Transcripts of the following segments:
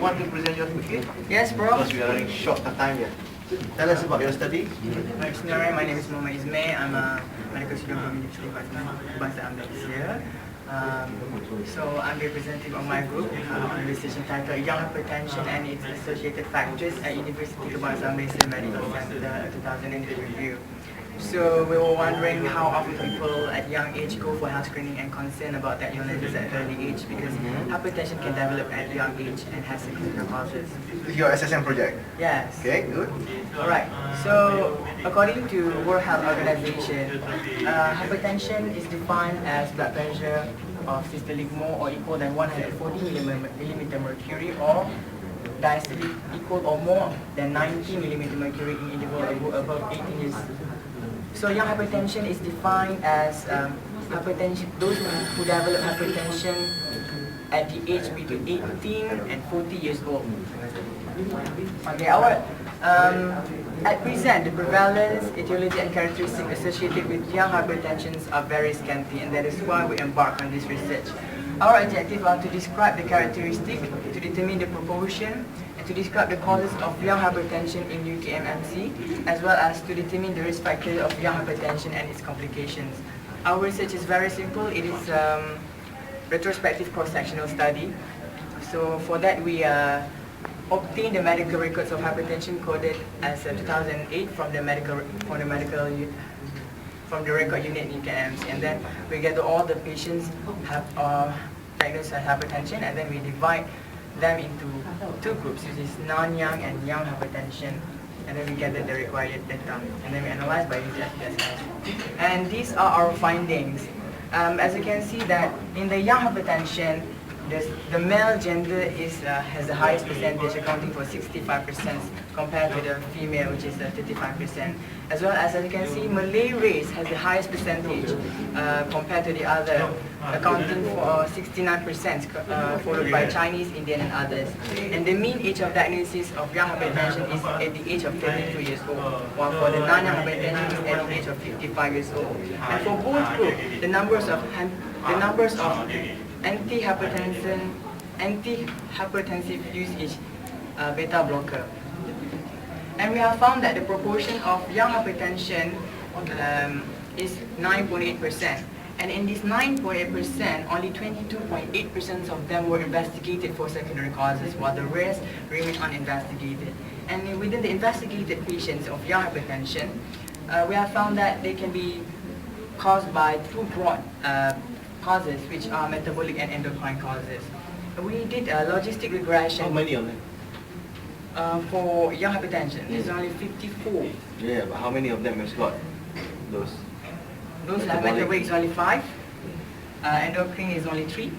want to present yours quickly? Yes, bro. Because we are running short of time here. Tell us about your study. My name is Muhammad Ismail. I'm a medical student from Universiti Kebangsaan Malaysia. So I'm representative of my group on the research entitled Young Hypertension and its Associated Factors at Universiti Kebangsaan Malaysia Medical Center 2008 review. So we were wondering how often people at young age go for health screening and concern about that illnesses at early age, because hypertension can develop at young age and has significant causes. This is your SSM project? Yes. Okay, good. Alright, so according to World Health Organization, hypertension is defined as blood pressure of systolic more or equal than 140 millimeter mercury, or diastolic equal or more than 90 millimeter mercury in individuals above 18 years. So young hypertension is defined as hypertension, those who develop hypertension at the age between 18 and 40 years old. Okay, at present, the prevalence, etiology and characteristics associated with young hypertension are very scanty, and that is why we embark on this research. Our objective are to describe the characteristics, to determine the proportion, and to describe the causes of young hypertension in UKMMC, as well as to determine the risk factors of young hypertension and its complications. Our research is very simple. It is retrospective cross-sectional study. So for that, we obtain the medical records of hypertension coded as 2008 from the record unit in UKMMC, and then we gather all the patients have diagnosed as hypertension, and then we divide them into two groups, which is non-young and young hypertension, and then we gather the required data, and then we analyze by using SDS. And these are our findings. As you can see that in the young hypertension, the male gender has the highest percentage, accounting for 65% compared to the female, which is 35%. As well as you can see, Malay race has the highest percentage compared to the other, accounting for 69%, followed by Chinese, Indian and others. And the mean age of diagnosis of young hypertension is at the age of 32 years old, while for the non-young hypertension is at the age of 55 years old. And for both groups, the numbers of antihypertensive use is beta blocker. And we have found that the proportion of young hypertension is 9.8%. And in this 9.8%, only 22.8% of them were investigated for secondary causes, while the rest remain uninvestigated. And within the investigated patients of young hypertension, we have found that they can be caused by two broad causes, which are metabolic and endocrine causes. We did a logistic regression. How many of them? For young hypertension, there's only 54. Yeah, but how many of them has got those? Those that have metabolic is only 5. Endocrine is only 3.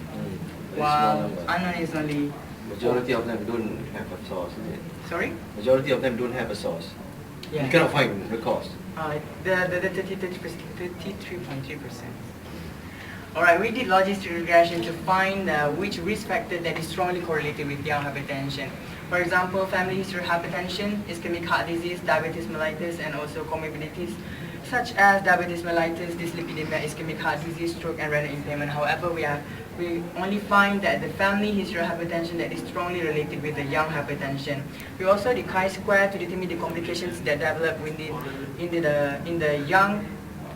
While unknown is only... Majority of them don't have a source, is it? Sorry? Majority of them don't have a source. Yeah. You cannot find the cause. The 33.3%. Alright, we did logistic regression to find which risk factor that is strongly correlated with young hypertension. For example, family history of hypertension, ischemic heart disease, diabetes mellitus, and also comorbidities such as diabetes mellitus, dyslipidemia, ischemic heart disease, stroke, and renal impairment. However, we only find that the family history of hypertension that is strongly related with the young hypertension. We also did chi-square to determine the complications that develop in the young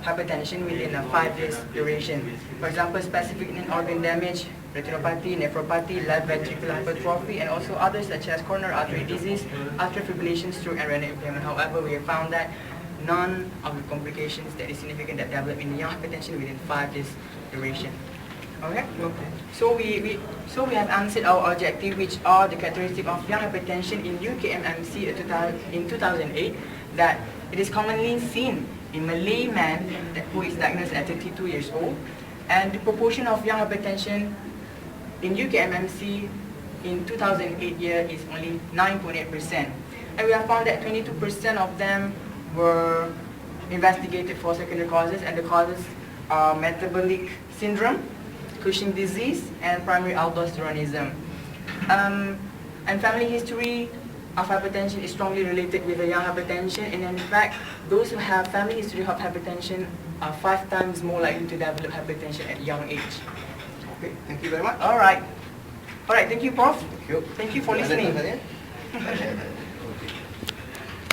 hypertension within a 5 years duration. For example, specific organ damage, retinopathy, nephropathy, left ventricular hypertrophy, and also others such as coronary artery disease, atrial fibrillation, stroke, and renal impairment. However, we have found that none of the complications that is significant that develop in the young hypertension within 5 years duration. Okay? So we have answered our objective, which are the characteristics of young hypertension in UKMMC in 2008, that it is commonly seen in Malay man who is diagnosed at 32 years old, and the proportion of young hypertension in UKMMC in 2008 year is only 9.8%. And we have found that 22% of them were investigated for secondary causes, and the causes are metabolic syndrome, Cushing disease, and primary aldosteronism. And family history of hypertension is strongly related with the young hypertension, and in fact, those who have family history of hypertension are 5 times more likely to develop hypertension at young age. Okay, thank you very much. All right. Alright, thank you, Prof. Thank you. Thank you for Ada listening. tanya?